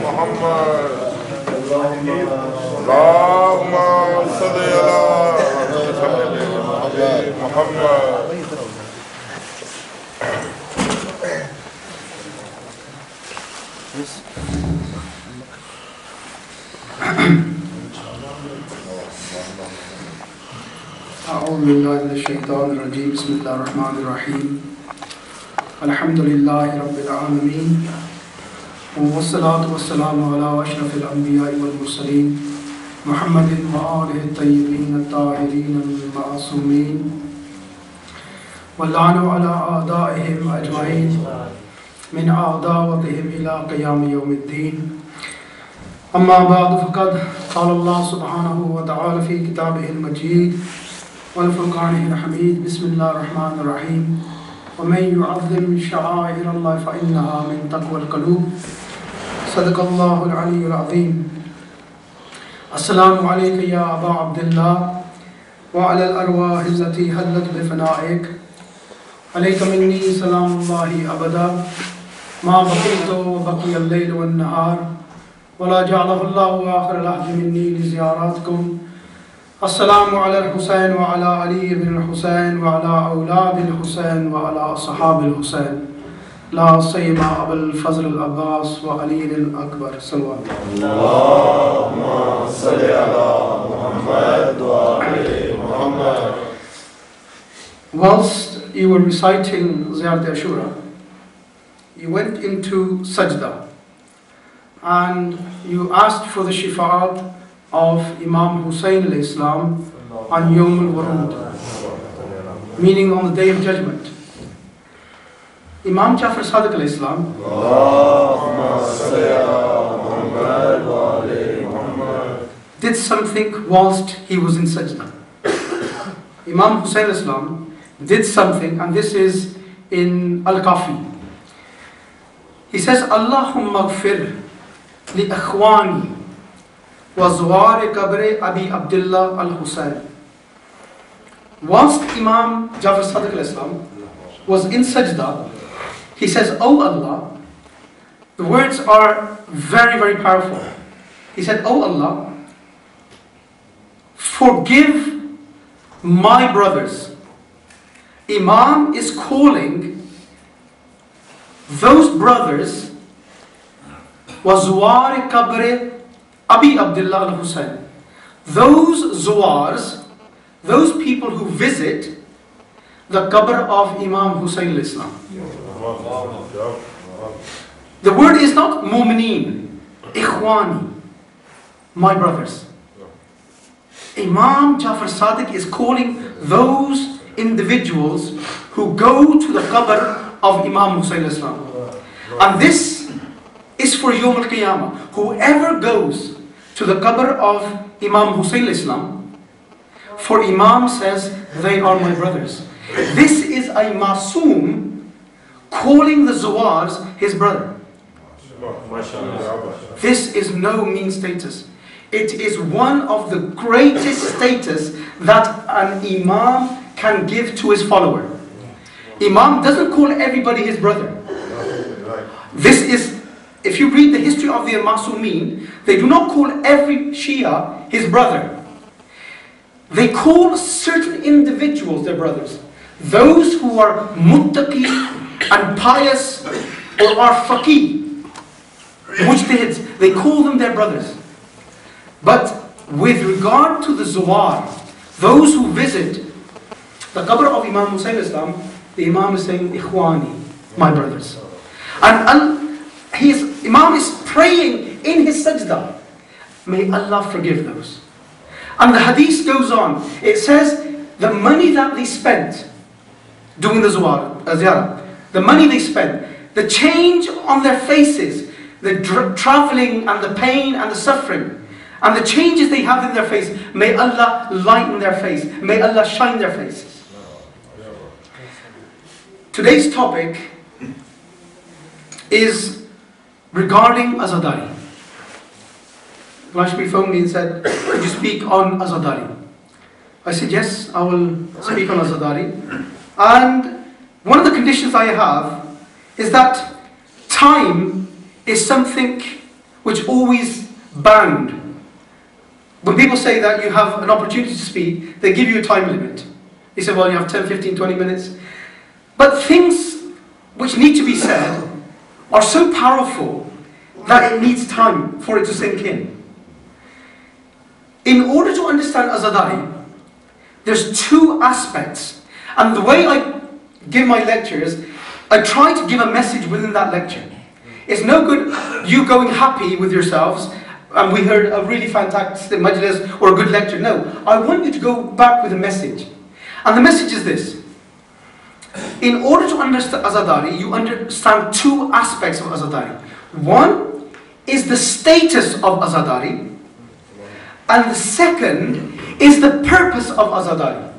محمد اللهم صل على محمد. أعوذ بالله من الشيطان الرجيم. بسم الله الرحمن الرحيم. الحمد لله رب العالمين والصلاة والسلام على أشرف الأنبياء والمرسلين محمد وآله الطيبين الطاهرين المعصومين واللعن على أعدائهم أجمعين من عداوتهم إلى قيام يوم الدين. أما بعد فقد قال الله سبحانه وتعالى في كتابه المجيد والفرقان الحميد. بسم الله الرحمن الرحيم. ومن يعظم شعائر الله فإنها من تقوى القلوب. صدق الله العلي العظيم. السلام عليك يا أبا عبد الله وعلى الأرواح التي هلت بفنائك. عليك مني سلام الله أبدا ما بقيت وبقي الليل والنهار ولا جعله الله آخر العهد مني لزياراتكم. السلام على الحسين وعلى علي بن الحسين وعلى أولاد الحسين وعلى أصحاب الحسين لا سيما أبا الفضل العباس وعلي الأكبر صلوات اللهم صل على محمد وعلى محمد. Whilst you were reciting Ziyarat Ashura, you went into sajda and you asked for the shifa'at of Imam Hussain al-Islam on Yawm al-Warud, meaning on the Day of Judgment. Imam Jafar Sadiq al-Islam did something whilst he was in sajda. Imam Hussain al-Islam did something, and this is in Al-Kafi. He says, Allahumma gfir li akhwani وَزُوَارِ قَبْرِ أَبِي عَبْدِ اللَّهِ الْحُسَيْنِ. Whilst Imam Jafar Sadiq al-Islam was in sajda, he says, Oh Allah, the words are very, very powerful. He said, Oh Allah, forgive my brothers. Imam is calling those brothers وَزُوَارِ قَبْرِ Abi Abdullah al-Hussain. Those zuwars, those people who visit the qabr of Imam Hussain al-Islam. The word is not mu'mineen, ikhwani, my brothers. Imam Jafar Sadiq is calling those individuals who go to the qabr of Imam Hussain al-Islam. And this is for Yawm al-Qiyamah. Whoever goes to the qabr of Imam Hussain al-Islam, for Imam says, they are my brothers. This is a masoom calling the Zawars his brother. This is no mean status. It is one of the greatest status that an Imam can give to his follower. Imam doesn't call everybody his brother. This is, if you read the history of the Masumeen, they do not call every Shia his brother. They call certain individuals their brothers. Those who are muttaqi and pious or are faqih, mujtahids, they call them their brothers. But with regard to the Zawar, those who visit the qabr of Imam Hussain al-Islam, the Imam is saying, Ikhwani, my brothers. And Imam is praying in his sajda, may Allah forgive those. And the hadith goes on. It says the money that they spent doing the ziyarah, the money they spent, the change on their faces, the traveling and the pain and the suffering, and the changes they have in their face, may Allah lighten their face, may Allah shine their faces. Today's topic is regarding Azadaari. Rashmi phoned me and said, could you speak on Azadaari? I said, yes, I will speak on Azadaari. And one of the conditions I have is that time is something which always bound. When people say that you have an opportunity to speak, they give you a time limit. They say, well, you have 10, 15, 20 minutes. But things which need to be said are so powerful that it needs time for it to sink in. In order to understand Azadaari, there's two aspects. And the way I give my lectures, I try to give a message within that lecture. It's no good you going happy with yourselves, and we heard a really fantastic majlis or a good lecture. No, I want you to go back with a message. And the message is this. In order to understand Azadaari, you understand two aspects of Azadaari. One is the status of Azadaari, and the second is the purpose of Azadaari.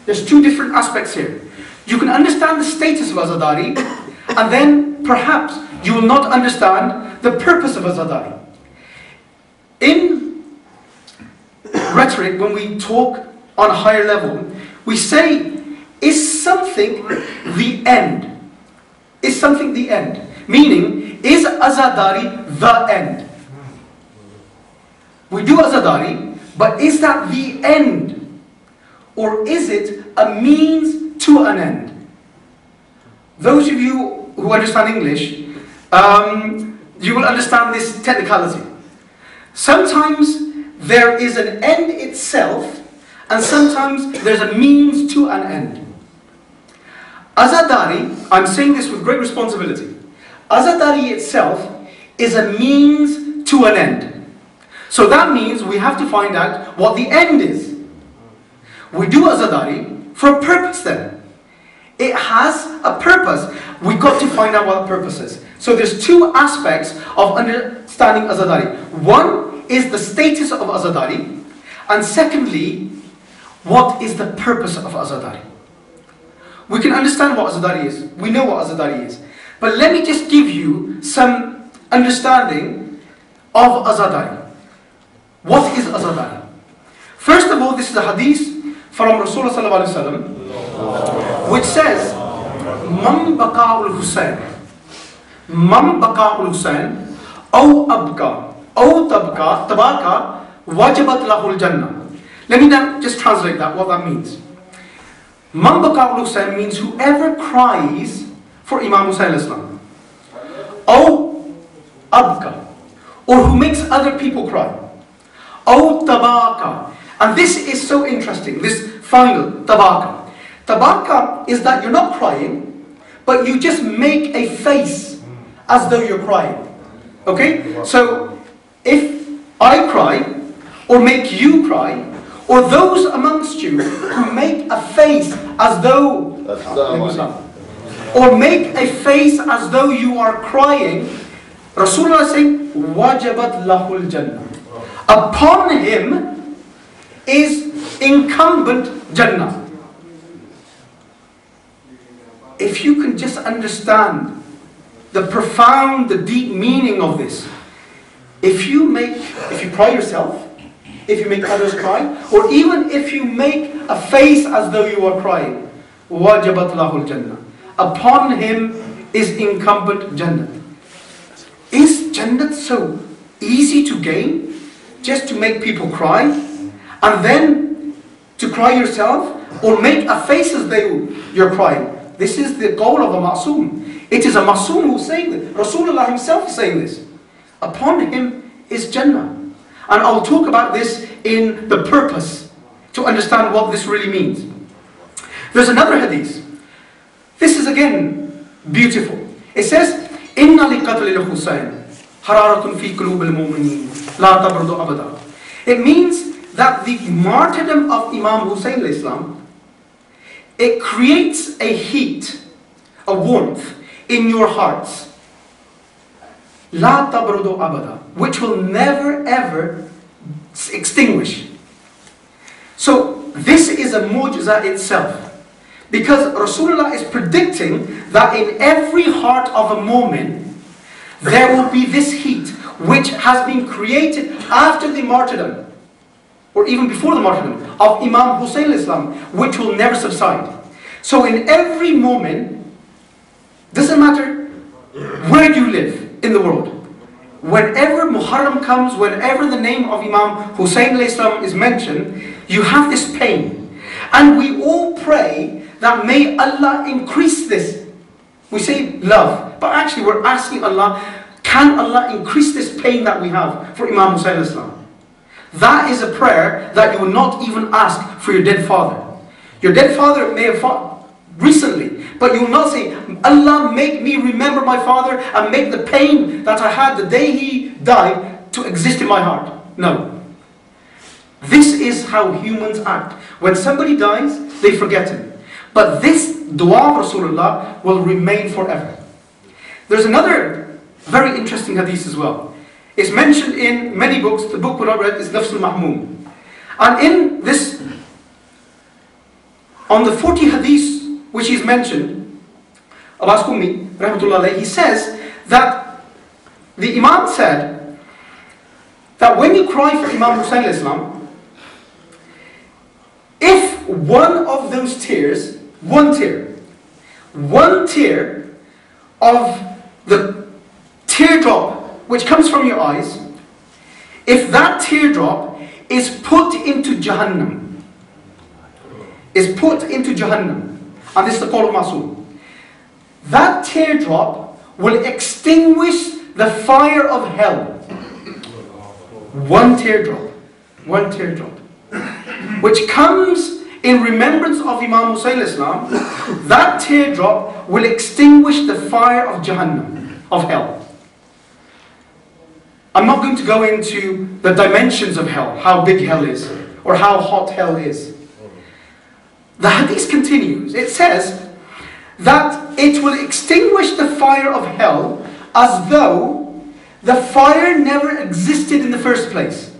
There's two different aspects here. You can understand the status of Azadaari, and then perhaps you will not understand the purpose of Azadaari. In rhetoric, when we talk on a higher level, we say, is something the end? Is something the end? Meaning, is Azadaari the end? We do Azadaari, but is that the end? Or is it a means to an end? Those of you who understand English, you will understand this technicality. Sometimes there is an end itself, and sometimes there's a means to an end. Azadaari, I'm saying this with great responsibility, Azadaari itself is a means to an end. So that means we have to find out what the end is. We do Azadaari for a purpose then. It has a purpose. We've got to find out what the purpose is. So there's two aspects of understanding Azadaari. One is the status of Azadaari, and secondly, what is the purpose of Azadaari? We can understand what Azadaari is. We know what Azadaari is. But let me just give you some understanding of Azadaari. What is Azadaari? First of all, this is a hadith from Rasulullah sallallahu alaihi wasallam, which says, "Man baqa'ul Hussain, man baqa'ul Hussain, aw abqa, aw tabaka, wajabat lahul jannah." Let me now just translate that, what that means. Man baqa'ul Hussain means whoever cries for Imam Hussain al-Islam, aw abqa, or who makes other people cry, aw tabaka. And this is so interesting, this final, tabaka. Tabaka is that you're not crying, but you just make a face as though you're crying. Okay? So, if I cry, or make you cry, or those amongst you who make a face as though, or make a face as though you are crying, Rasulullah is saying, wajabat lahul jannah. Upon him is incumbent Jannah. If you can just understand the profound, the deep meaning of this, if you cry yourself, if you make others cry, or even if you make a face as though you are crying, wajabat lahul Jannah. Upon him is incumbent Jannah. Is Jannah so easy to gain? Just to make people cry, and then to cry yourself, or make a face as though you're crying. This is the goal of a ma'soom. It is a ma'soom who's saying this. Rasulullah himself is saying this. Upon him is Jannah. And I'll talk about this in the purpose, to understand what this really means. There's another hadith. This is again beautiful. It says, Inna liqatl al-Hussain hararatun fi qulub al-mu'minin la tabrdu abada. It means that the martyrdom of Imam Hussain al-Islam, it creates a heat, a warmth in your hearts, la tabrdu abada, which will never ever extinguish. So this is a mu'jiza itself, because Rasulullah is predicting that in every heart of a moment there will be this heat which has been created after the martyrdom, or even before the martyrdom, of Imam Hussain al-Islam, which will never subside. So in every moment, doesn't matter where you live in the world, whenever Muharram comes, whenever the name of Imam Hussain is mentioned, you have this pain. And we all pray that may Allah increase this. We say love, but actually we're asking Allah, can Allah increase this pain that we have for Imam Hussain Islam? That is a prayer that you will not even ask for your dead father. Your dead father may have fought recently, but you will not say, Allah make me remember my father and make the pain that I had the day he died to exist in my heart. No. This is how humans act. When somebody dies, they forget him. But this dua of Rasulullah will remain forever. There's another very interesting hadith as well. It's mentioned in many books. The book that I read is Nafs al-Mahmoom. And in this, on the 40 hadiths which is mentioned, Abbas Qummi, rahmatullah alayhi, he says that the Imam said that when you cry for Imam Hussain Islam, if one of those tears, one tear of the teardrop which comes from your eyes, if that teardrop is put into Jahannam, and this is the call of Masoom, that teardrop will extinguish the fire of hell. One teardrop, which comes in remembrance of Imam Hussain Islam, that teardrop will extinguish the fire of Jahannam, of hell. I'm not going to go into the dimensions of hell, how big hell is, or how hot hell is. The hadith continues. It says that it will extinguish the fire of hell as though the fire never existed in the first place.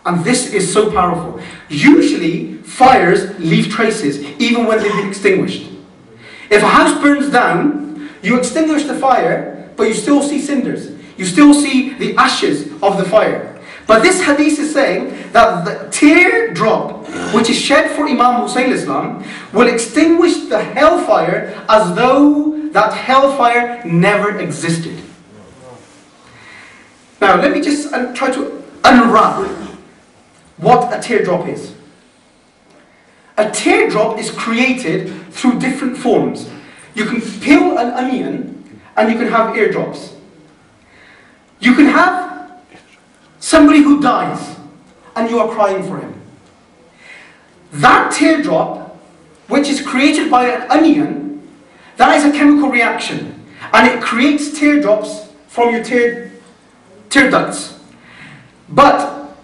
And this is so powerful. Usually, fires leave traces, even when they've been extinguished. If a house burns down, you extinguish the fire, but you still see cinders. You still see the ashes of the fire. But this hadith is saying that the teardrop which is shed for Imam Hussain Islam will extinguish the hellfire as though that hellfire never existed. Now let me just try to unwrap what a teardrop is. A teardrop is created through different forms. You can peel an onion and you can have eardrops. You can have somebody who dies and you are crying for him. That teardrop, which is created by an onion, that is a chemical reaction, and it creates teardrops from your tear ducts. But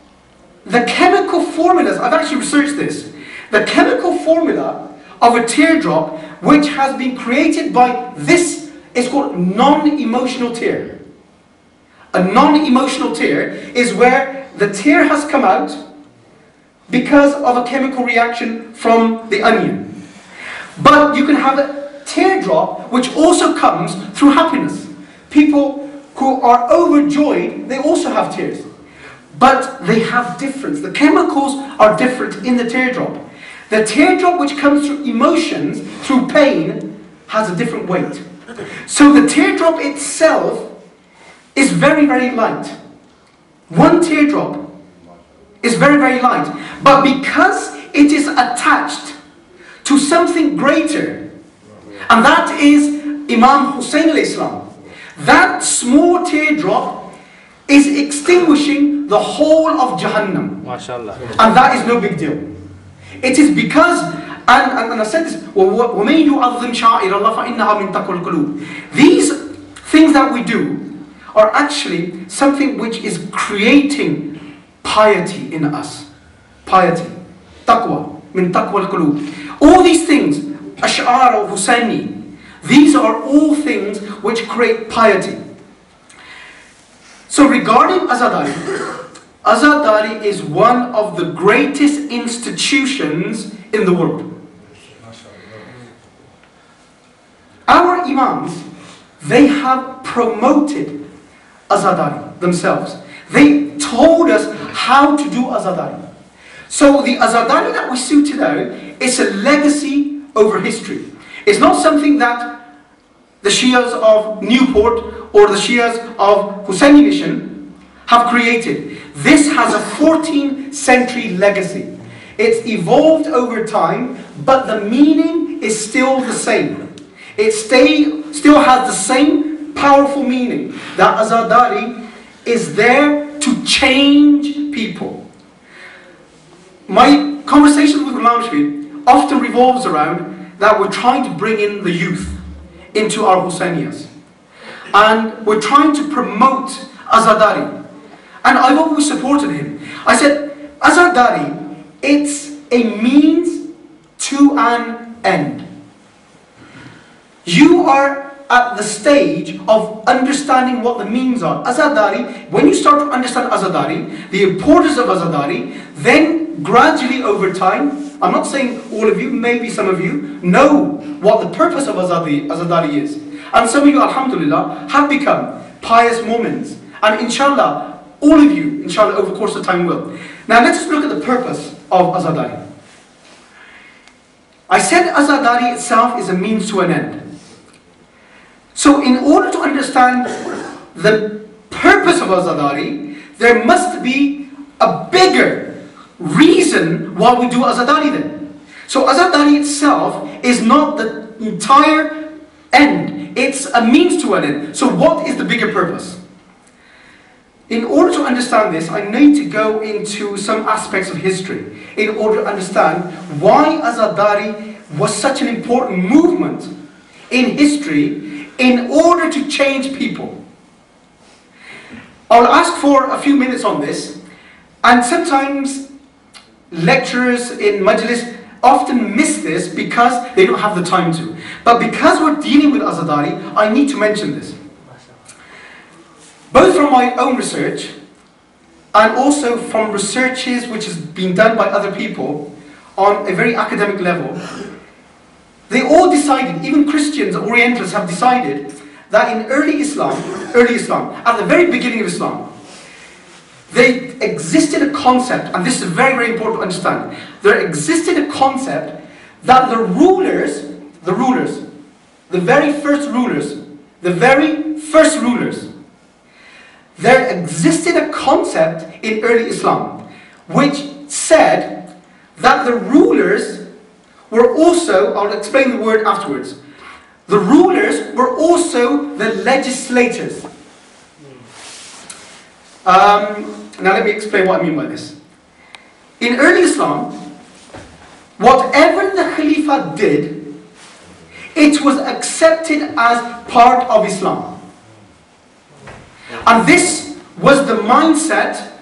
the chemical formulas, I've actually researched this, the chemical formula of a teardrop which has been created by this is called non-emotional tear. A non-emotional tear is where the tear has come out because of a chemical reaction from the onion. But you can have a teardrop which also comes through happiness. People who are overjoyed, they also have tears. But they have difference. The chemicals are different in the teardrop. The teardrop which comes through emotions, through pain, has a different weight. So the teardrop itself is very, very light. One teardrop is very, very light. But because it is attached to something greater, and that is Imam Hussain Islam, that small teardrop is extinguishing the whole of Jahannam. MashaAllah. And that is no big deal. It is because, and I said this, وَمَنْ يُعَظِّمْ شَعَائِرَ اللَّهِ فَإِنَّهَا مِنْ تَقْوَى الْقُلُوبِ. These things that we do are actually something which is creating piety in us. Piety. Taqwa. Min taqwa al-qulub. All these things, Ash'ar or Hussaini, these are all things which create piety. So regarding Azadaari, Azadaari is one of the greatest institutions in the world. Our Imams, they have promoted Azadaari themselves. They told us how to do Azadaari. So the Azadaari that we see today is a legacy over history. It's not something that the Shias of Newport or the Shias of Hussaini mission have created. This has a 14th century legacy. It's evolved over time, but the meaning is still the same. It still has the same powerful meaning, that Azadaari is there to change people. My conversation with Ghulam Shahid often revolves around that we're trying to bring in the youth into our Hussainiyas. And we're trying to promote Azadaari. And I've always supported him. I said, Azadaari, it's a means to an end. You are at the stage of understanding what the means are. Azadaari, when you start to understand Azadaari, the importance of Azadaari, then gradually over time, I'm not saying all of you, maybe some of you, know what the purpose of Azadaari is. And some of you, alhamdulillah, have become pious Mu'mins. And inshallah, all of you, inshallah, over the course of time will. Now let's just look at the purpose of Azadaari. I said Azadaari itself is a means to an end. So in order to understand the purpose of Azadaari, there must be a bigger reason why we do Azadaari then. So Azadaari itself is not the entire end. It's a means to an end. So what is the bigger purpose? In order to understand this, I need to go into some aspects of history in order to understand why Azadaari was such an important movement in history in order to change people. I'll ask for a few minutes on this, and sometimes lecturers in Majlis often miss this because they don't have the time to. But because we're dealing with Azadaari, I need to mention this. Both from my own research and also from researches which has been done by other people on a very academic level, they all decided, even Christians, Orientalists have decided that in early Islam, at the very beginning of Islam, there existed a concept, and this is very, very important to understand. There existed a concept that the very first rulers, there existed a concept in early Islam which said that the rulers were also, I'll explain the word afterwards, the rulers were also the legislators. Now let me explain what I mean by this. In early Islam, whatever the Khalifa did, it was accepted as part of Islam. And this was the mindset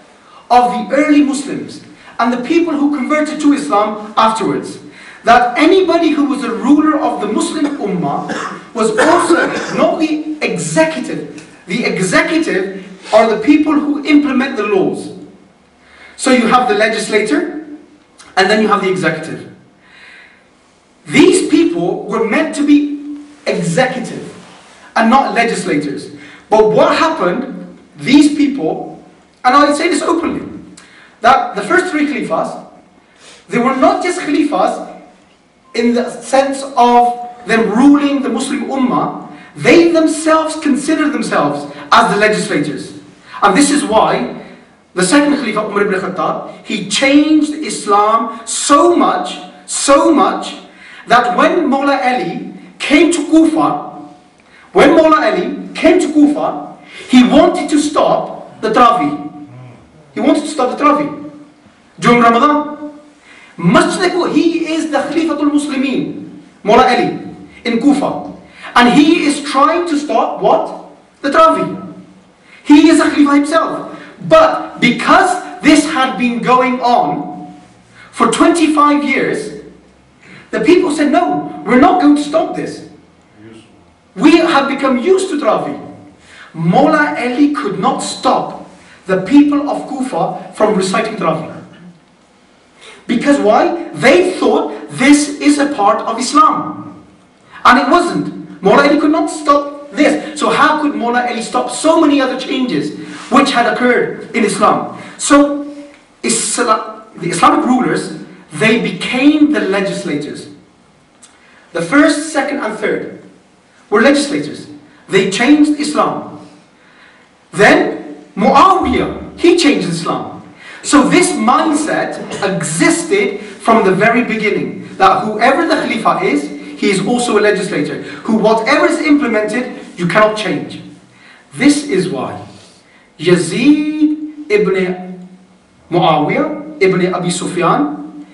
of the early Muslims and the people who converted to Islam afterwards. That anybody who was a ruler of the Muslim Ummah was also not the executive. The executive are the people who implement the laws. So you have the legislator and then you have the executive. These people were meant to be executive and not legislators. But what happened, these people, and I say this openly, that the first three Khalifas, they were not just Khalifas in the sense of them ruling the Muslim Ummah, they themselves considered themselves as the legislators. And this is why the second Khalifa, Umar ibn Khattab, he changed Islam so much, that when Mawla Ali came to Kufa, he wanted to stop the Travi. He wanted to stop the Travi during Ramadan. He is the Khalifatul Muslimin, Mawla Ali, in Kufa. And he is trying to stop what? The Travi. He is a Khalifa himself. But because this had been going on for 25 years, the people said, no, we're not going to stop this. We have become used to Travi. Mawla Ali could not stop the people of Kufa from reciting Travi. Because why? They thought this is a part of Islam. And it wasn't. Mawla Ali could not stop this. So how could Mawla Ali stop so many other changes which had occurred in Islam? So the Islamic rulers, they became the legislators. The first, second and third were legislators. They changed Islam. Then Muawiyah, he changed Islam. So this mindset existed from the very beginning, that whoever the Khalifa is, he is also a legislator, who whatever is implemented, you cannot change. This is why Yazid ibn Muawiyah ibn Abi Sufyan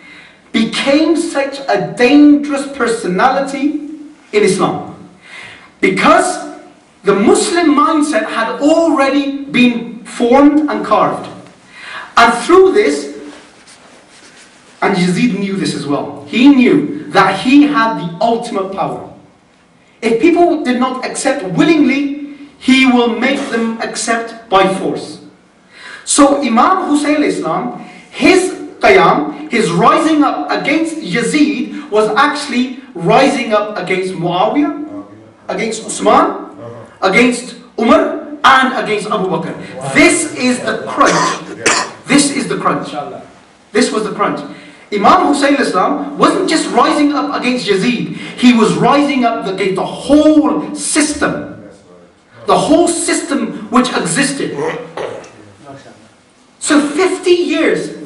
became such a dangerous personality in Islam, because the Muslim mindset had already been formed and carved. And through this, and Yazid knew this as well, he knew that he had the ultimate power. If people did not accept willingly, he will make them accept by force. So Imam Hussein Islam, his qiyam, his rising up against Yazid, was actually rising up against Muawiyah, against Usman, against Umar, and against Abu Bakr. This is the crunch. This is the crunch. This was the crunch. Imam Hussein Islam wasn't just rising up against Yazid, he was rising up against the whole system. The whole system which existed. So 50 years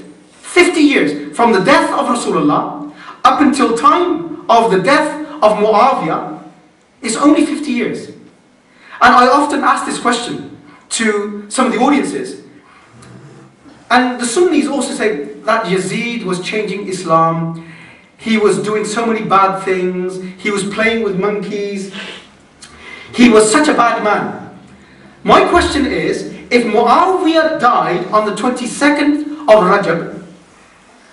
from the death of Rasulullah up until time of the death of Muawiyah is only 50 years. And I often ask this question to some of the audiences. And the Sunnis also say that Yazid was changing Islam. He was doing so many bad things. He was playing with monkeys. He was such a bad man. My question is, if Muawiyah died on the 22nd of Rajab,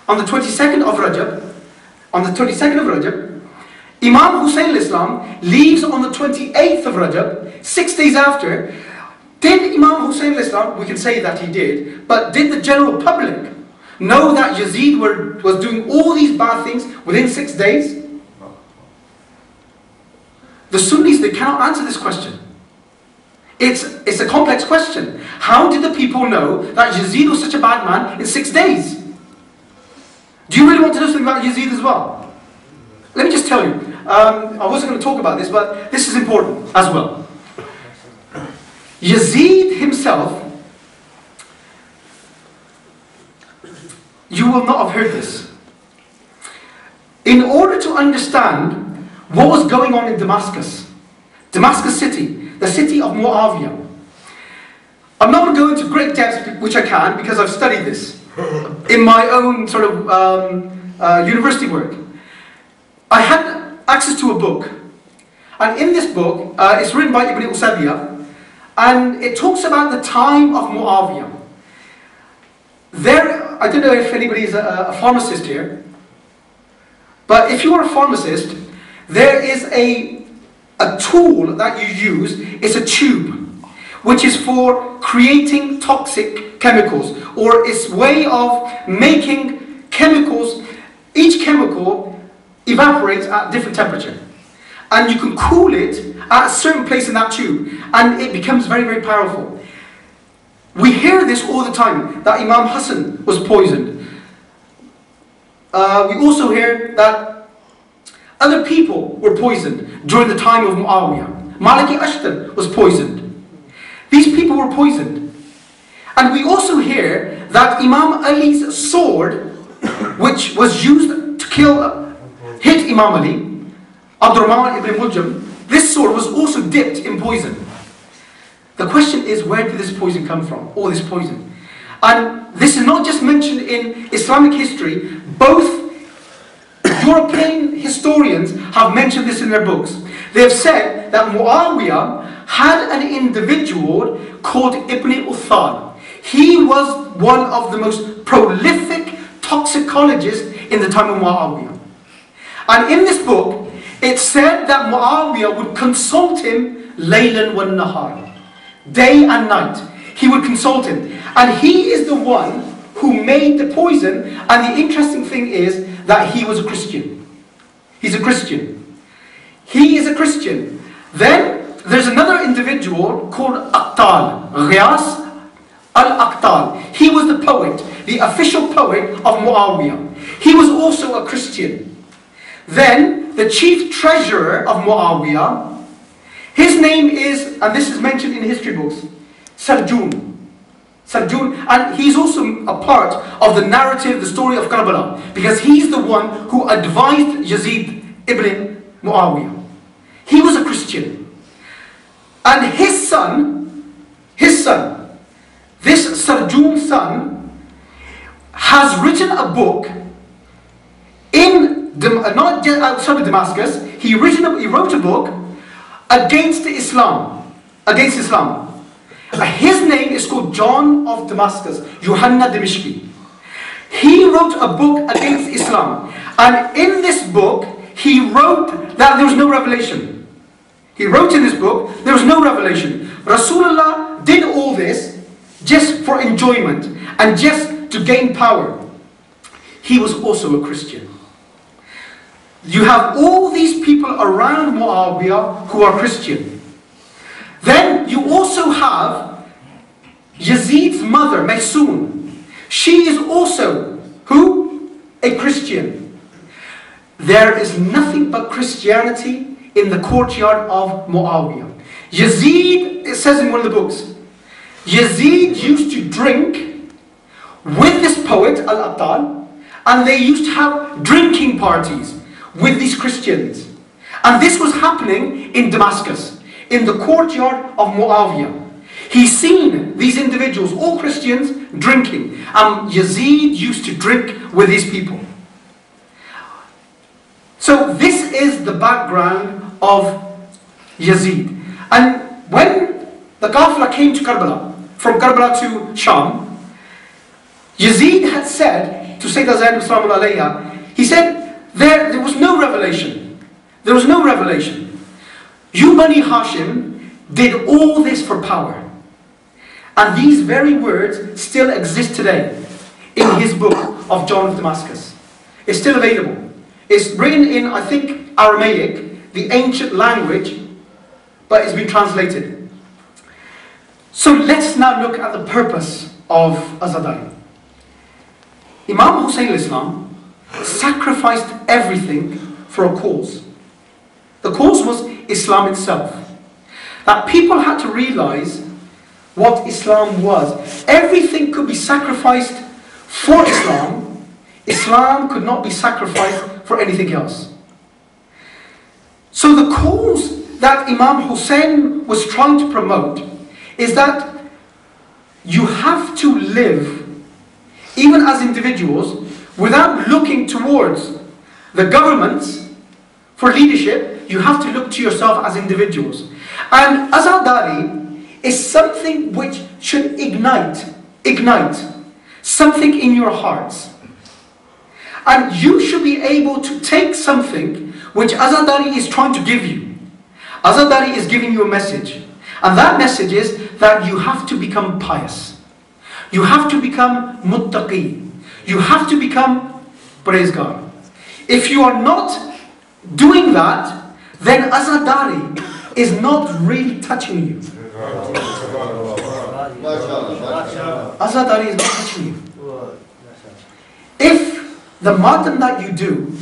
on the 22nd of Rajab, Imam Hussein Islam leaves on the 28th of Rajab, 6 days after. Did Imam Hussein Islam, we can say that he did, but did the general public know that Yazid was doing all these bad things within 6 days? The Sunnis, they cannot answer this question. It's a complex question. How did the people know that Yazid was such a bad man in 6 days? Do you really want to know something about Yazid as well? Let me just tell you. I wasn't going to talk about this, but this is important as well. Yazid himself, you will not have heard this. In order to understand what was going on in Damascus city, the city of Muawiyah, I'm not going to go into great depths, which I can, because I've studied this in my own sort of university work. I had access to a book, and in this book, it's written by Ibn Usabiyah, and it talks about the time of Muawiyah. There, I don't know if anybody is a pharmacist here, but if you are a pharmacist, there is a tool that you use. It's a tube, which is for creating toxic chemicals, or its way of making chemicals. Each chemical evaporates at a different temperature, and you can cool it at a certain place in that tube, and it becomes very, very powerful. We hear this all the time, that Imam Hassan was poisoned. We also hear that other people were poisoned during the time of Muawiyah. Maliki Ashtar was poisoned. These people were poisoned. And we also hear that Imam Ali's sword, which was used to hit Imam Ali, Abdurrahman ibn Muljam, this sword was also dipped in poison. The question is, where did this poison come from? All this poison. And this is not just mentioned in Islamic history. Both European historians have mentioned this in their books. They have said that Muawiyah had an individual called Ibn Uthal. He was one of the most prolific toxicologists in the time of Muawiyah. And in this book, it said that Muawiyah would consult him laylan wa nahar, day and night. He would consult him. And he is the one who made the poison. And the interesting thing is that he was a Christian. He's a Christian. He is a Christian. Then there's another individual called Aqtal, Ghiyas al-Aqtal. He was the poet, the official poet of Muawiyah. He was also a Christian. Then the chief treasurer of Muawiyah, his name is, and this is mentioned in history books, Sarjun. Sarjun, and he's also a part of the narrative, the story of Karbala, because he's the one who advised Yazid ibn Muawiyah. He was a Christian. And his son, this Sarjun's son, has written a book in, not just outside of Damascus, he wrote a book against Islam. His name is called John of Damascus, Yohanna Dimishki. He wrote a book against Islam. And in this book, he wrote that there was no revelation. He wrote in this book, there was no revelation. Rasulullah did all this just for enjoyment and just to gain power. He was also a Christian. You have all these people around Muawiyah who are Christian. Then you also have Yazid's mother, Maysoon. She is also, who? A Christian. There is nothing but Christianity in the courtyard of Muawiyah. Yazid, it says in one of the books, Yazid used to drink with this poet, Al-Abtal, and they used to have drinking parties with these Christians. And this was happening in Damascus, in the courtyard of Muawiyah. He's seen these individuals, all Christians, drinking. And Yazid used to drink with these people. So this is the background of Yazid. And when the Qafla came to Karbala, from Karbala to Sham, Yazid had said to Sayyidina Zainab Salaam alayha, he said, there was no revelation. There was no revelation. You Bani Hashim did all this for power. And these very words still exist today in his book of John of Damascus. It's still available. It's written in, I think, Aramaic, the ancient language, but it's been translated. So let's now look at the purpose of Azadaari. Imam Hussain al-Islam sacrificed everything for a cause. The cause was Islam itself. That people had to realize what Islam was. Everything could be sacrificed for Islam. Islam could not be sacrificed for anything else. So the cause that Imam Hussain was trying to promote is that you have to live, even as individuals, without looking towards the governments for leadership. You have to look to yourself as individuals. And Azadaari is something which should ignite something in your hearts. And you should be able to take something which Azadaari is trying to give you. Azadaari is giving you a message. And that message is that you have to become pious. You have to become muttaqi. You have to become, praise God. If you are not doing that, then Azadaari is not really touching you. Azadaari is not touching you. If the matam that you do,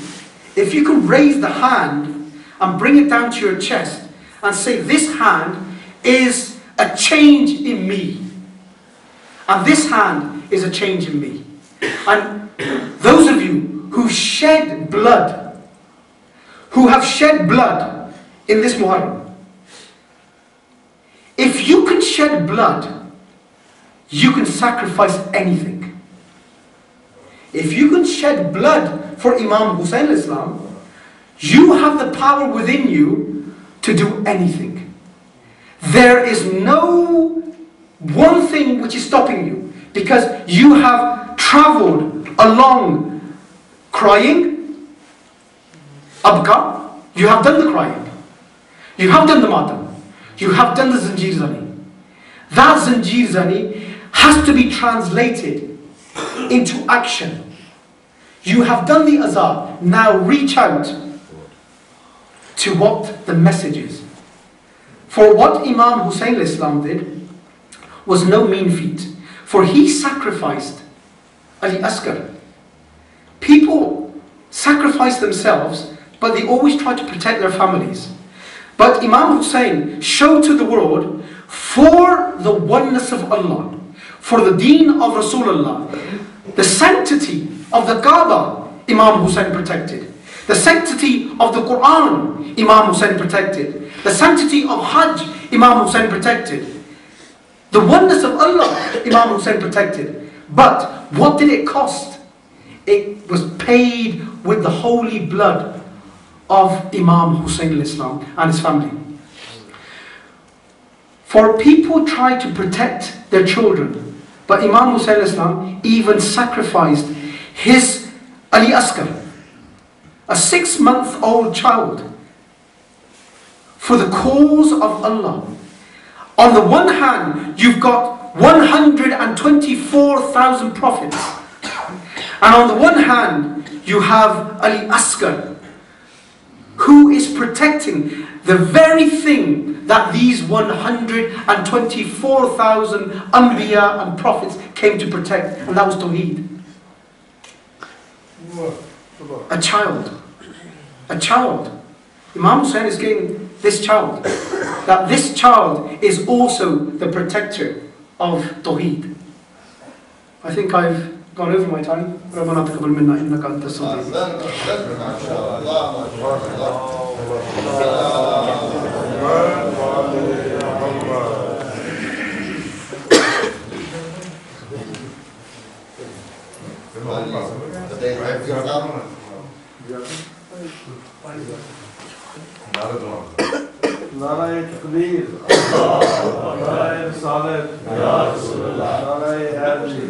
if you can raise the hand and bring it down to your chest and say, this hand is a change in me, and this hand is a change in me. And those of you who shed blood, who have shed blood in this Muharram, if you can shed blood, you can sacrifice anything. If you can shed blood for Imam Hussain al-Islam, you have the power within you to do anything. There is no one thing which is stopping you, because you have traveled along crying, abka, you have done the crying, you have done the matam, you have done the zanjir zani. That zanjir zani has to be translated into action. You have done the azar, now reach out to what the message is. For what Imam Hussain al-Islam did was no mean feat. For he sacrificed Ali Asghar. People sacrifice themselves, but they always try to protect their families. But Imam Hussain showed to the world, for the oneness of Allah, for the deen of Rasulullah, the sanctity of the Kaaba, Imam Hussain protected. The sanctity of the Quran, Imam Hussain protected. The sanctity of Hajj, Imam Hussain protected. The oneness of Allah, Imam Hussain protected. But what did it cost? It was paid with the holy blood of Imam Hussain al-Islam and his family. For people try to protect their children, but Imam Hussain al-Islam even sacrificed his Ali Asghar, a 6-month-old child, for the cause of Allah. On the one hand, you've got 124,000 prophets, and on the one hand, you have Ali Asghar, who is protecting the very thing that these 124,000 Anbiya and prophets came to protect, and that was Tawheed. A child. A child. Imam Hussain is getting this child. That this child is also the protector of Tawheed. I think I've gone over my time. ربنا تقبل منا إنك أنت السميع नाराए तकबीर, नाराए रिसालत, नाराए हैदरी।